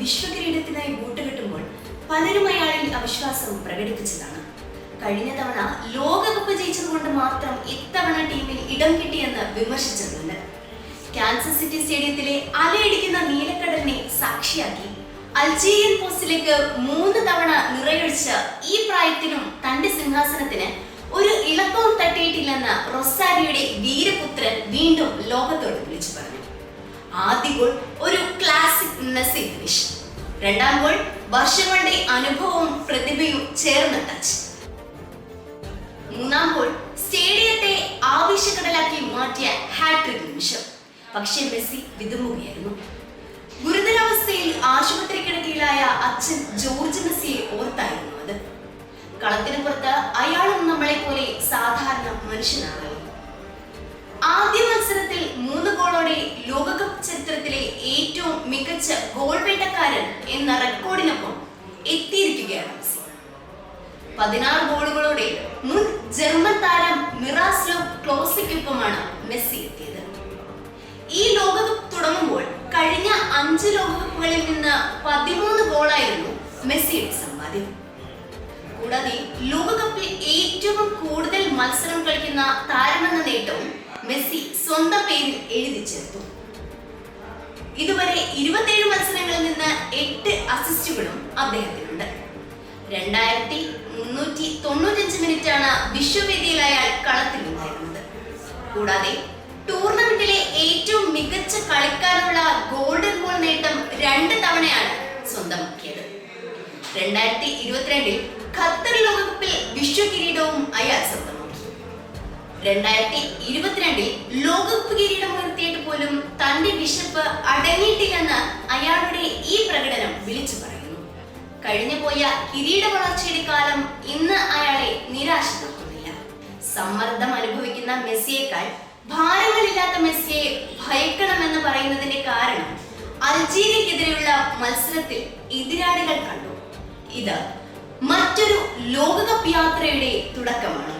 വിശ്വകിരീടത്തിനായി കൂട്ടുകെട്ടുമ്പോൾ പലരും അയാളിൽ അവിശ്വാസം പ്രകടിപ്പിച്ചതാണ്. കഴിഞ്ഞ തവണ ലോകകപ്പ് ജയിച്ചതുകൊണ്ട് മാത്രം ഇത്തവണ ടീമിൽ ഇടം കിട്ടിയെന്ന് വിമർശിച്ചിട്ടുണ്ട്. കാൻസസ് സിറ്റി സ്റ്റേഡിയത്തിലെ അലയടിക്കുന്ന നീലക്കടലിനെ സാക്ഷിയാക്കി അൾജീരിയൻ പോസ്റ്റിലേക്ക് 3 തവണ നിറയൊഴിച്ച ഈ പ്രായത്തിലും തന്റെ സിംഹാസനത്തിന് ഒരു ഇളക്കവും തട്ടിയിട്ടില്ലെന്ന് റൊസാരിയോയുടെ വീരപുത്രൻ വീണ്ടും ലോകത്തോട് വിളിച്ചു പറഞ്ഞു. ആദ്യ ഗോൾ ഒരു ക്ലാസിക് മെസ്സി ഫിനിഷ്, രണ്ടാം ഗോൾ വർഷങ്ങളുടെ അനുഭവവും പ്രതിഭയും ചേർന്ന ടച്ച്, മൂന്നാം ഗോൾ സ്റ്റേഡിയത്തെ ആവേശക്കടലാക്കി മാറ്റിയ ഹാട്രിക് നിമിഷം. പക്ഷേ മെസ്സി വിതുമ്പുകയായിരുന്നു. ഗുരുതരാവസ്ഥയിൽ ആശുപത്രി കിടക്കയിലായ അച്ഛൻ ജോർജ് മെസ്സിയെ ഓർത്തായിരുന്നു അത്. കളത്തിന് പുറത്ത് അയാളും നമ്മളെ പോലെ സാധാരണ മനുഷ്യനാണ്. ആദ്യ മത്സരത്തിൽ 3 ഗോളോടെ ലോകകപ്പ് ചരിത്രത്തിലെ ഏറ്റവും മികച്ച ഗോൾ വേട്ടക്കാരൻ എന്ന റെക്കോർഡിനൊപ്പം എത്തിയിരിക്കുകയാണ് മെസ്സി. 16 ഗോളുകളോടെ മുൻ ജർമ്മൻ താരം മിറാസ്ലോവ് ക്ലോസയ്ക്കൊപ്പമാണ് മെസ്സി എത്തിയത്. ഈ ലോകകപ്പ് തുടങ്ങുമ്പോൾ കഴിഞ്ഞ 5 ലോകകപ്പുകളിൽ നിന്ന് 13 ഗോളായിരുന്നു മെസ്സിയുടെ സമ്പാദ്യം. കൂടാതെ ലോകകപ്പിൽ ഏറ്റവും കൂടുതൽ മത്സരം കളിക്കുന്ന താരമെന്ന നേട്ടവും മെസ്സി സ്വന്തം പേരിൽ എഴുതി ചേർത്തു. ഇതുവരെ 27 മത്സരങ്ങളിൽ നിന്ന് 8 അസിസ്റ്റുകളും അദ്ദേഹത്തിനുണ്ട്. 2395 മിനിറ്റാണ് വിശ്വവേദിയിൽ അയാൾ കളത്തിലുണ്ടായിരുന്നത്. കൂടാതെ ടൂർണമെന്റിലെ ഏറ്റവും മികച്ച കളിക്കാനുള്ള ഗോൾഡൻ ബോൾ നേട്ടം 2 തവണയാണ് സ്വന്തമാക്കിയത്. 2022 ഖത്തർ ലോകകപ്പിൽ വിശ്വകിരീടവും അയാൾ സ്വന്തമാക്കി. 2022 ലോകകപ്പ് കിരീടം ഉയർത്തിയിട്ട് പോലും തന്റെ വിശപ്പ് അടങ്ങിയിട്ടില്ലെന്ന് അയാളുടെ ഈ പ്രകടനം വിളിച്ചു പറയുന്നു. കഴിഞ്ഞു പോയ കിരീട വളർച്ചയുടെ കാലം ഇന്ന് അയാളെ നിരാശനാക്കുന്നില്ല. സമ്മർദ്ദം അനുഭവിക്കുന്ന മെസ്സിയേക്കാൾ ഭാരങ്ങളില്ലാത്ത മെസ്സിയെ ഭയക്കണമെന്ന് പറയുന്നതിന്റെ കാരണം അൾജീരിയക്കെതിരെയുള്ള മത്സരത്തിൽ എതിരാളികൾ കണ്ടു. ഇത് മറ്റൊരു ലോകകപ്പ് യാത്രയുടെ തുടക്കമാണ്.